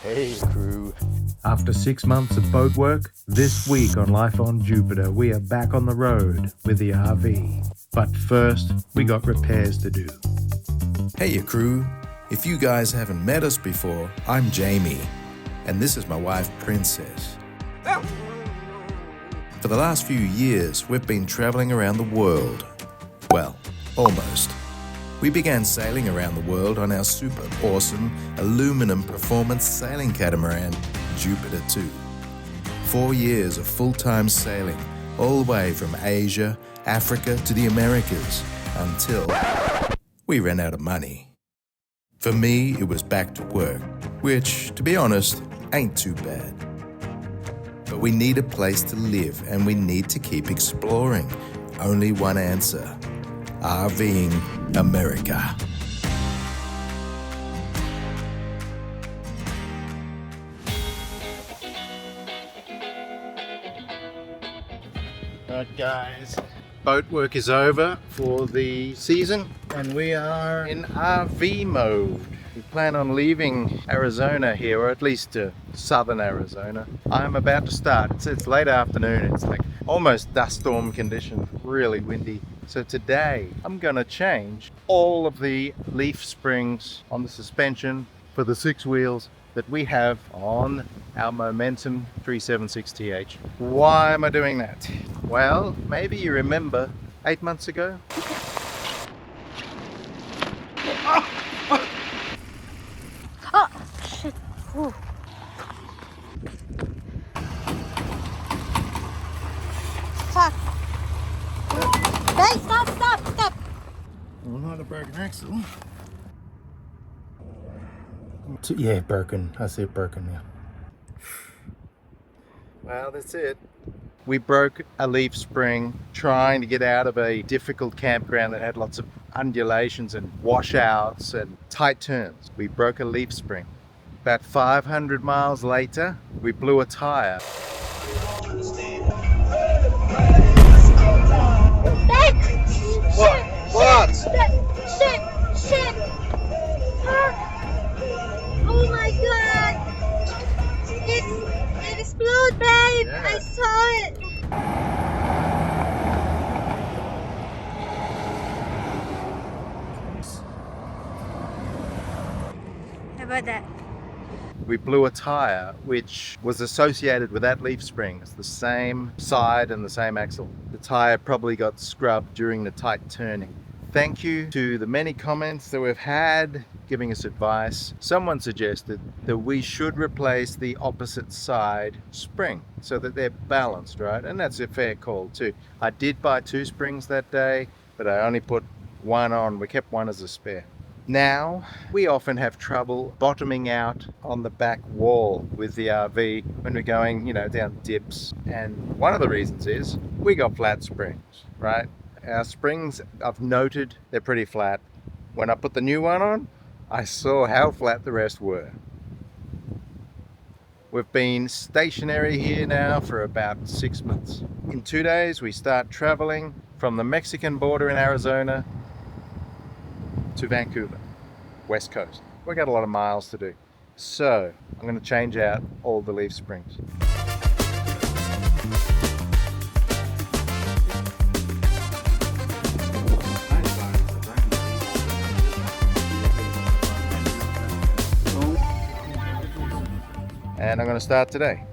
Hey crew. After 6 months of boat work, this week on Life on Jupiter, we are back on the road with the RV. But first, we got repairs to do. Hey crew, if you guys haven't met us before, I'm Jamie, and this is my wife Princess. For the last few years, we've been traveling around the world. Well, almost. We began sailing around the world on our super awesome aluminum performance sailing catamaran, Jupiter 2. 4 years of full-time sailing, all the way from Asia, Africa to the Americas, until we ran out of money. For me, it was back to work, which, to be honest, ain't too bad. But we need a place to live and we need to keep exploring. Only one answer: RVing America. Alright guys, boat work is over for the season and we are in RV mode. We plan on leaving Arizona here, or at least southern Arizona. I'm about to start. It's late afternoon. It's like almost dust storm conditions, really windy. So today I'm gonna change all of the leaf springs on the suspension for the 6 wheels that we have on our Momentum 376TH. Why am I doing that? Well, maybe you remember 8 months ago. Oh, shit. Ooh. Fuck. Hey, stop. Well, not a broken axle. Yeah, broken. I see it broken now. Well, that's it. We broke a leaf spring trying to get out of a difficult campground that had lots of undulations and washouts and tight turns. We broke a leaf spring. About 500 miles later, we blew a tire. What? Shit. Oh my god. It exploded, babe. Yeah. I saw it. How about that? We blew a tire which was associated with that leaf spring. It's the same side and the same axle. The tire probably got scrubbed during the tight turning. Thank you to the many comments that we've had giving us advice. Someone suggested that we should replace the opposite side spring so that they're balanced, right? And that's a fair call too. I did buy 2 springs that day, but I only put one on. We kept one as a spare. Now, we often have trouble bottoming out on the back wall with the RV when we're going, down dips. And one of the reasons is we got flat springs, right? Our springs, I've noted, they're pretty flat. When I put the new one on, I saw how flat the rest were. We've been stationary here now for about 6 months. In 2 days, we start traveling from the Mexican border in Arizona to Vancouver, West Coast. We've got a lot of miles to do. So I'm going to change out all the leaf springs. And I'm going to start today.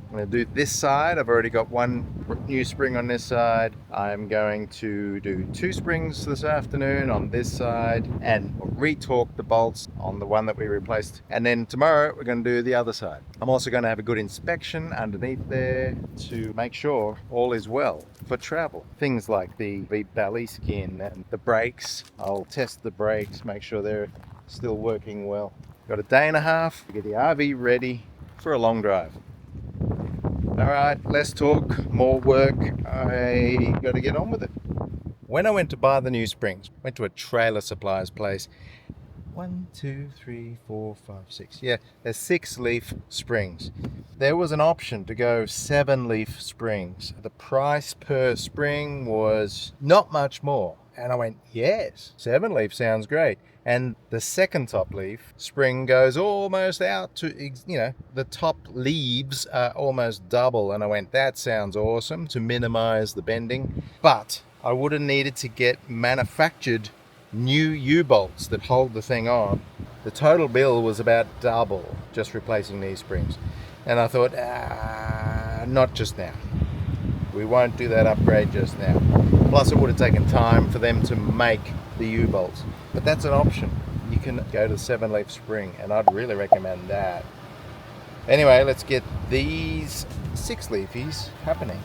I'm going to do this side. I've already got one new spring on this side. I'm going to do 2 springs this afternoon on this side and retorque the bolts on the one that we replaced. And then tomorrow we're going to do the other side. I'm also going to have a good inspection underneath there to make sure all is well for travel. Things like the belly skin and the brakes. I'll test the brakes, make sure they're still working well. Got a day and a half to get the RV ready for a long drive. All right, less talk, more work. I got to get on with it. When I went to buy the new springs, went to a trailer supplier's place. 1, 2, 3, 4, 5, 6. Yeah, there's 6 leaf springs. There was an option to go 7 leaf springs. The price per spring was not much more. And I went, yes, 7 leaf sounds great. And the second top leaf spring goes almost out to, the top leaves are almost double. And I went, that sounds awesome to minimize the bending. But I would have needed to get manufactured new U-bolts that hold the thing on. The total bill was about double just replacing these springs. And I thought, not just now. We won't do that upgrade just now. Plus it would have taken time for them to make the U-bolts. But that's an option. You can go to the 7-leaf spring, and I'd really recommend that. Anyway, let's get these 6-leafies happening.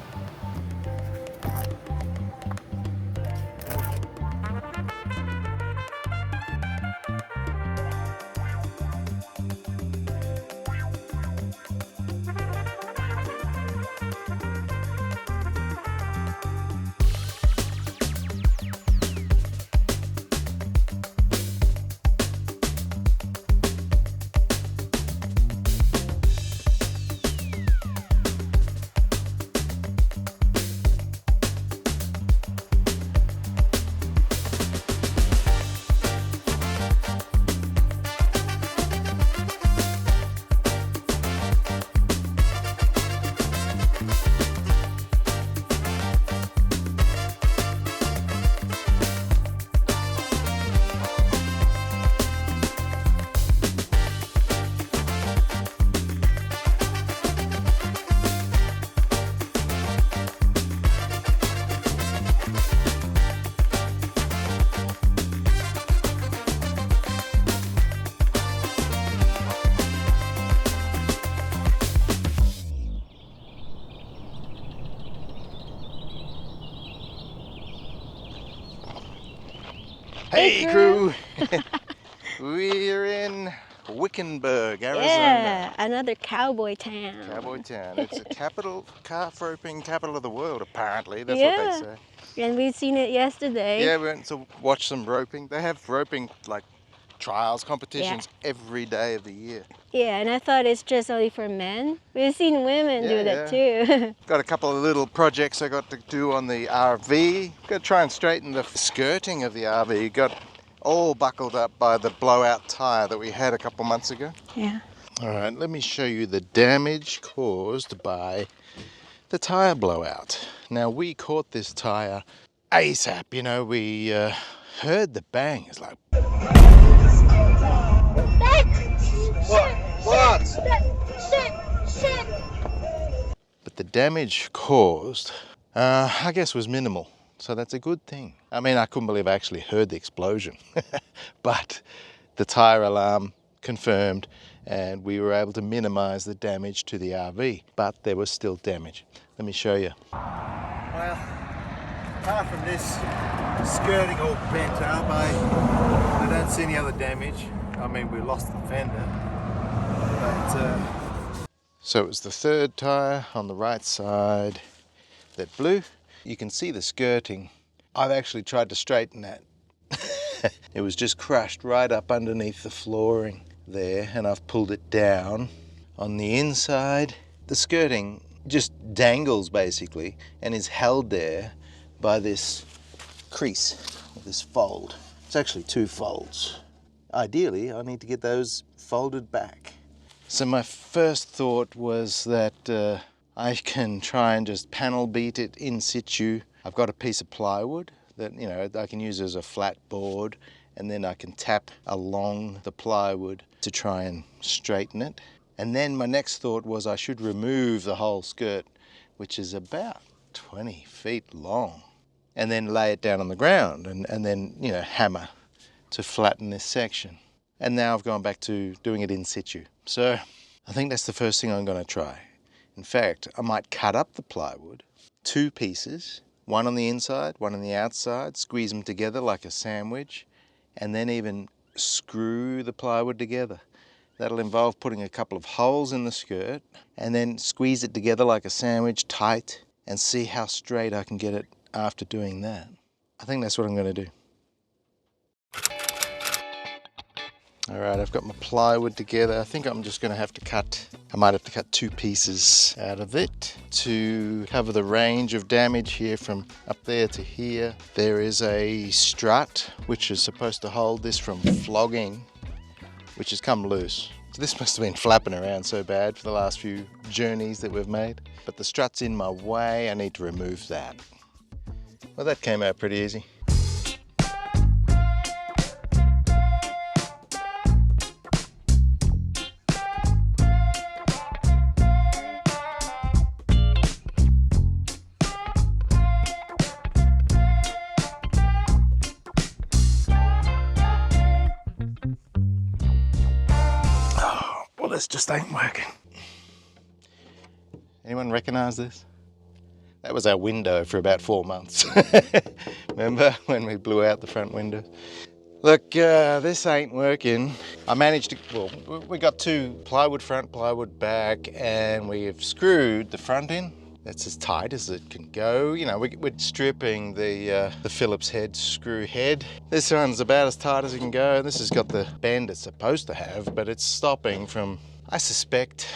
Hey crew! We're in Wickenburg, Arizona. Yeah, another cowboy town. Cowboy town. It's a calf roping capital of the world, apparently. That's Yeah. what they say. And we've seen it yesterday. Yeah, we went to watch some roping. They have roping like trials, competitions every day of the year. Yeah, and I thought it's just only for men. We've seen women do that too. Got a couple of little projects I got to do on the RV. Got to try and straighten the skirting of the RV. Got all buckled up by the blowout tyre that we had a couple months ago. Yeah. All right, let me show you the damage caused by the tyre blowout. Now, we caught this tyre ASAP. You know, we heard the bang. It's like... What? Shit. But the damage caused, I guess, was minimal. So that's a good thing. I mean, I couldn't believe I actually heard the explosion. But the tyre alarm confirmed, and we were able to minimize the damage to the RV. But there was still damage. Let me show you. Well, apart from this skirting all bent up, I don't see any other damage. I mean, we lost the fender. So it was the third tyre on the right side that blew. You can see the skirting. I've actually tried to straighten that. It was just crushed right up underneath the flooring there, and I've pulled it down. On the inside, the skirting just dangles basically and is held there by this crease, this fold. It's actually 2 folds. Ideally, I need to get those folded back. So my first thought was that I can try and just panel beat it in situ. I've got a piece of plywood that, you know, I can use as a flat board, and then I can tap along the plywood to try and straighten it. And then my next thought was I should remove the whole skirt, which is about 20 feet long, and then lay it down on the ground and then, you know, hammer to flatten this section. And now I've gone back to doing it in situ. So I think that's the first thing I'm going to try. In fact, I might cut up the plywood, 2 pieces, one on the inside, one on the outside, squeeze them together like a sandwich, and then even screw the plywood together. That'll involve putting a couple of holes in the skirt and then squeeze it together like a sandwich tight and see how straight I can get it after doing that. I think that's what I'm going to do. All right, I've got my plywood together. I think I'm just going to have to cut, I might have to cut 2 pieces out of it to cover the range of damage here from up there to here. There is a strut which is supposed to hold this from flogging, which has come loose. So this must have been flapping around so bad for the last few journeys that we've made. But the strut's in my way, I need to remove that. Well, that came out pretty easy. Well, this just ain't working. Anyone recognize this? That was our window for about 4 months. Remember when we blew out the front window? Look, this ain't working. I managed to, well, we got 2 plywood front, plywood back, and we've screwed the front in. That's as tight as it can go. You know, we're stripping the Phillips head screw head. This one's about as tight as it can go. This has got the bend it's supposed to have, but it's stopping from, I suspect,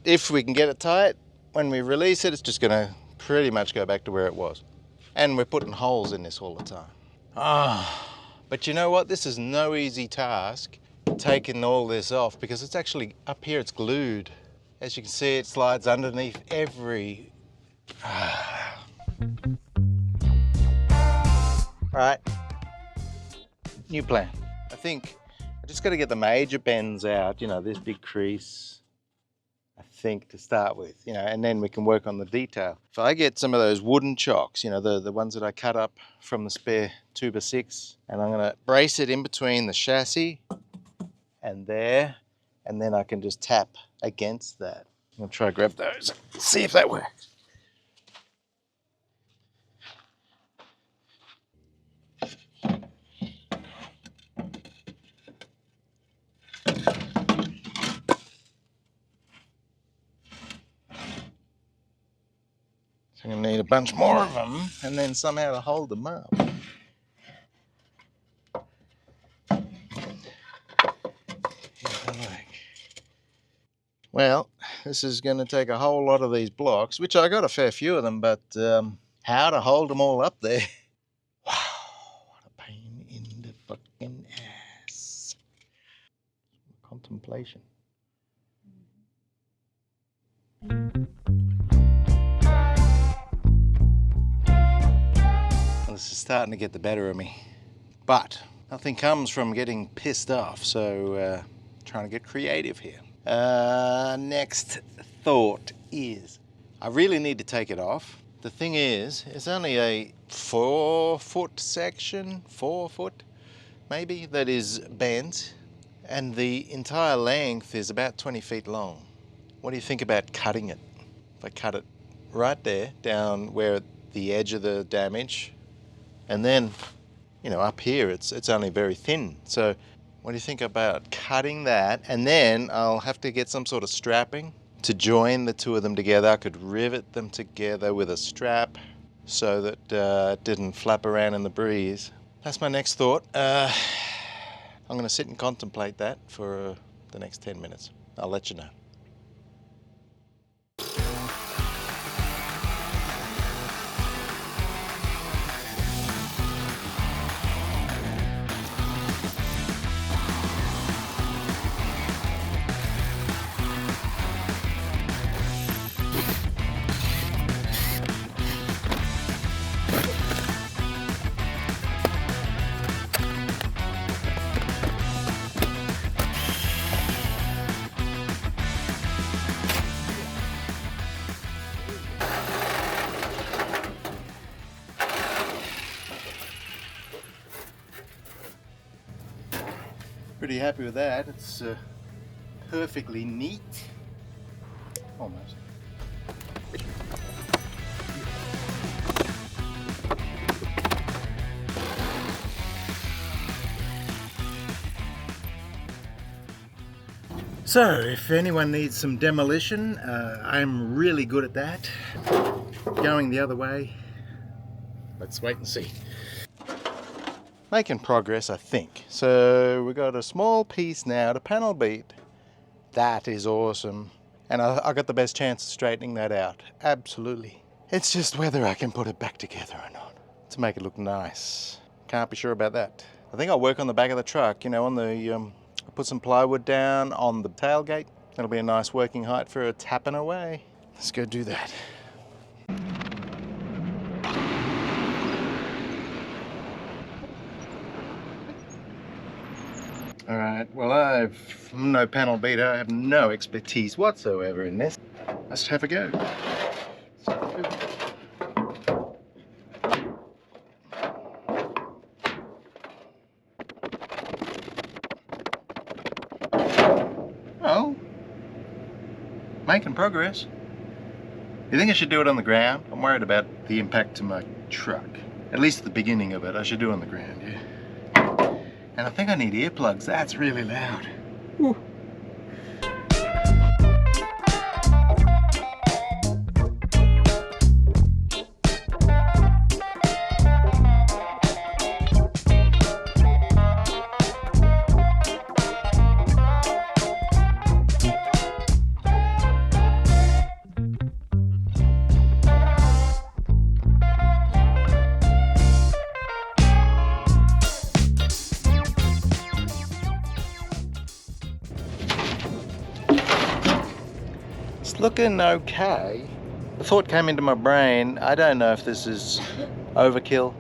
if we can get it tight, when we release it, it's just gonna pretty much go back to where it was. And we're putting holes in this all the time. But you know what? This is no easy task, taking all this off, because it's actually, up here it's glued. As you can see, it slides underneath every... Alright, new plan. I think I just got to get the major bends out, you know, this big crease, I think, to start with, you know, and then we can work on the detail. If I get some of those wooden chocks, you know, the ones that I cut up from the spare 2x6, and I'm going to brace it in between the chassis and there, and then I can just tap against that. I'm going to try to grab those, see if that works. So I'm going to need a bunch more of them and then somehow to hold them up. Well, this is going to take a whole lot of these blocks, which I got a fair few of them, but how to hold them all up there? Wow, what a pain in the fucking ass. Contemplation. This is starting to get the better of me, but nothing comes from getting pissed off, so trying to get creative here. Next thought is I really need to take it off. The thing is, it's only a 4-foot section, 4 foot maybe, that is bent, and the entire length is about 20 feet long. What do you think about cutting it? If I cut it right there, down where the edge of the damage, and then, you know, up here it's only very thin. So what do you think about cutting that? And then I'll have to get some sort of strapping to join the 2 of them together. I could rivet them together with a strap so that it didn't flap around in the breeze. That's my next thought. I'm going to sit and contemplate that for the next 10 minutes. I'll let you know. Pretty happy with that. It's perfectly neat. Almost. So, if anyone needs some demolition, I'm really good at that. Going the other way. Let's wait and see. Making progress, I think. So we got a small piece now to panel beat. That is awesome. And I got the best chance of straightening that out. Absolutely. It's just whether I can put it back together or not to make it look nice. Can't be sure about that. I think I'll work on the back of the truck, you know, on the, I'll put some plywood down on the tailgate. That'll be a nice working height for a tapping away. Let's go do that. Alright, well I'm no panel beater, I have no expertise whatsoever in this. Let's have a go. Oh, making progress. You think I should do it on the ground? I'm worried about the impact to my truck. At least the beginning of it, I should do on the ground, yeah. And I think I need earplugs. That's really loud. Woo. It's looking okay. The thought came into my brain, I don't know if this is overkill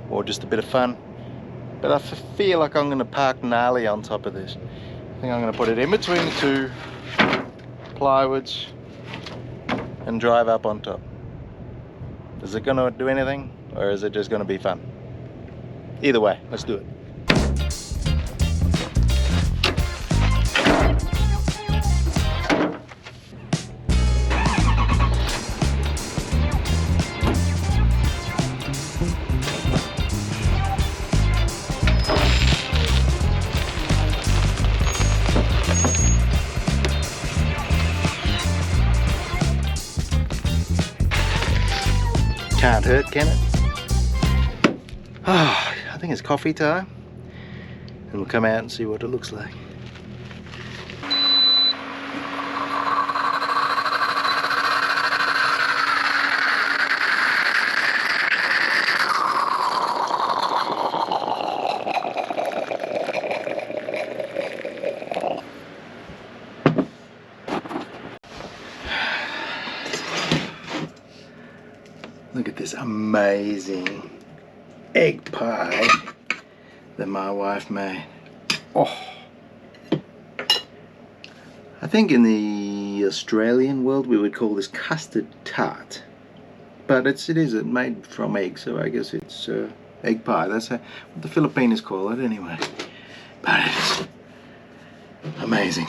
or just a bit of fun, but I feel like I'm going to park gnarly on top of this. I think I'm going to put it in between the two plywoods and drive up on top. Is it going to do anything, or is it just going to be fun? Either way, let's do it. Can't hurt, can it? Oh, I think it's coffee time. And we'll come out and see what it looks like. Look at this amazing egg pie that my wife made. Oh, I think in the Australian world we would call this custard tart, but it is made from egg, so I guess it's egg pie. That's what the Filipinos call it anyway. But it's amazing.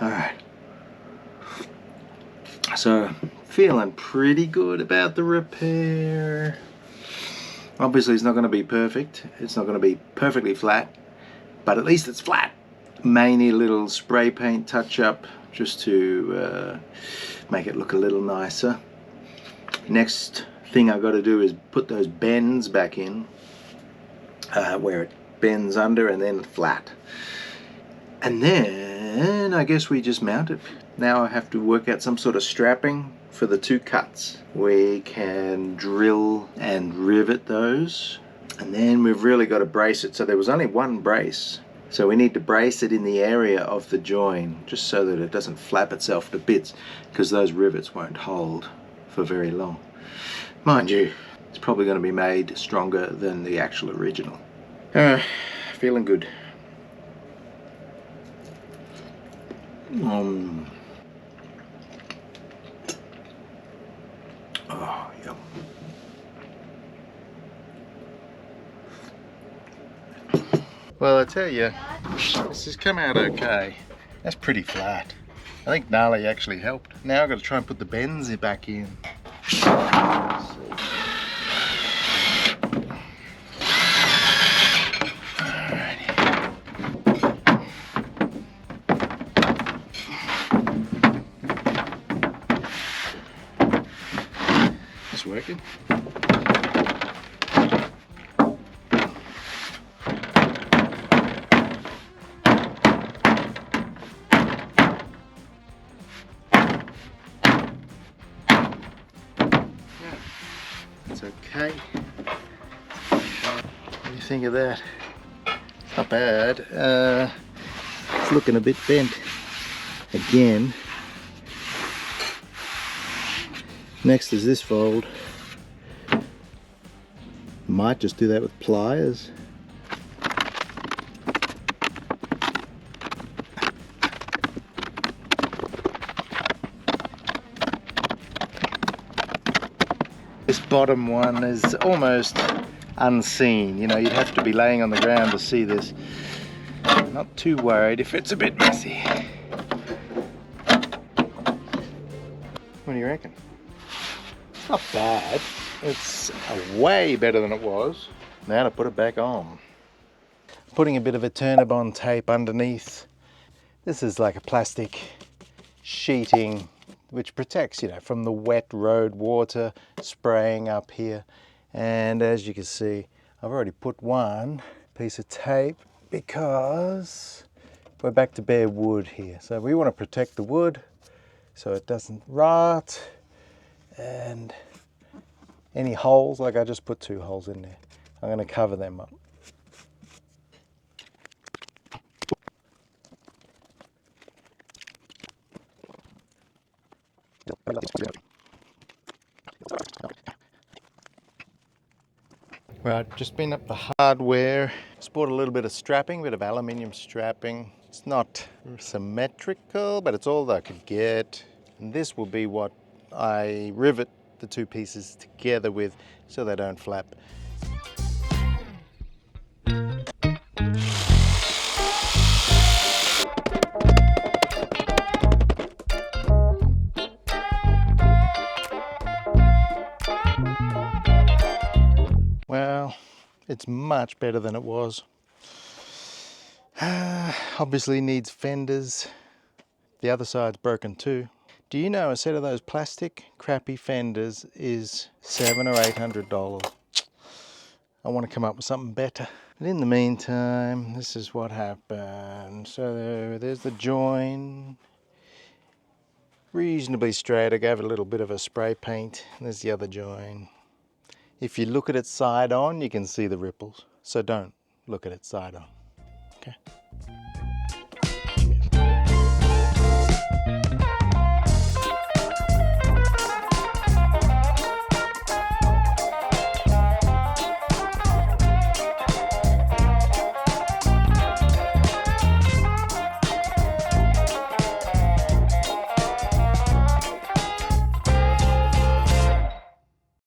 All right. So, feeling pretty good about the repair. Obviously it's not going to be perfect. It's not going to be perfectly flat, but at least it's flat. May need a little spray paint touch up just to make it look a little nicer. Next thing I've got to do is put those bends back in where it bends under and then flat. And then I guess we just mount it. Now I have to work out some sort of strapping for the two cuts. We can drill and rivet those, and then we've really got to brace it. So there was only one brace, so we need to brace it in the area of the join just so that it doesn't flap itself to bits, because those rivets won't hold for very long. Mind you, it's probably going to be made stronger than the actual original. Feeling good. Oh, yum. Well, I tell you, this has come out okay. That's pretty flat. I think gnarly actually helped. Now I've got to try and put the bends back in. Working. That's okay. What do you think of that? Not bad. It's looking a bit bent again. Next is this fold. Might just do that with pliers. This bottom one is almost unseen. You know, you'd have to be laying on the ground to see this. Not too worried if it's a bit messy. What do you reckon? It's not bad. It's way better than it was. Now to put it back on. Putting a bit of a Turnabond tape underneath. This is like a plastic sheeting which protects, you know, from the wet road water spraying up here. And as you can see, I've already put one piece of tape because we're back to bare wood here. So we want to protect the wood so it doesn't rot, and any holes, like I just put 2 holes in there, I'm going to cover them up. Right, just been up the hardware. Just bought a little bit of strapping, bit of aluminium strapping. It's not symmetrical, but it's all that I could get. And this will be what I rivet the 2 pieces together with so they don't flap. Well, it's much better than it was. Obviously needs fenders. The other side's broken too. Do you know a set of those plastic crappy fenders is $700 or $800? I want to come up with something better. But in the meantime, this is what happened. So there's the join. Reasonably straight. I gave it a little bit of a spray paint. There's the other join. If you look at it side on, you can see the ripples. So don't look at it side on. Okay.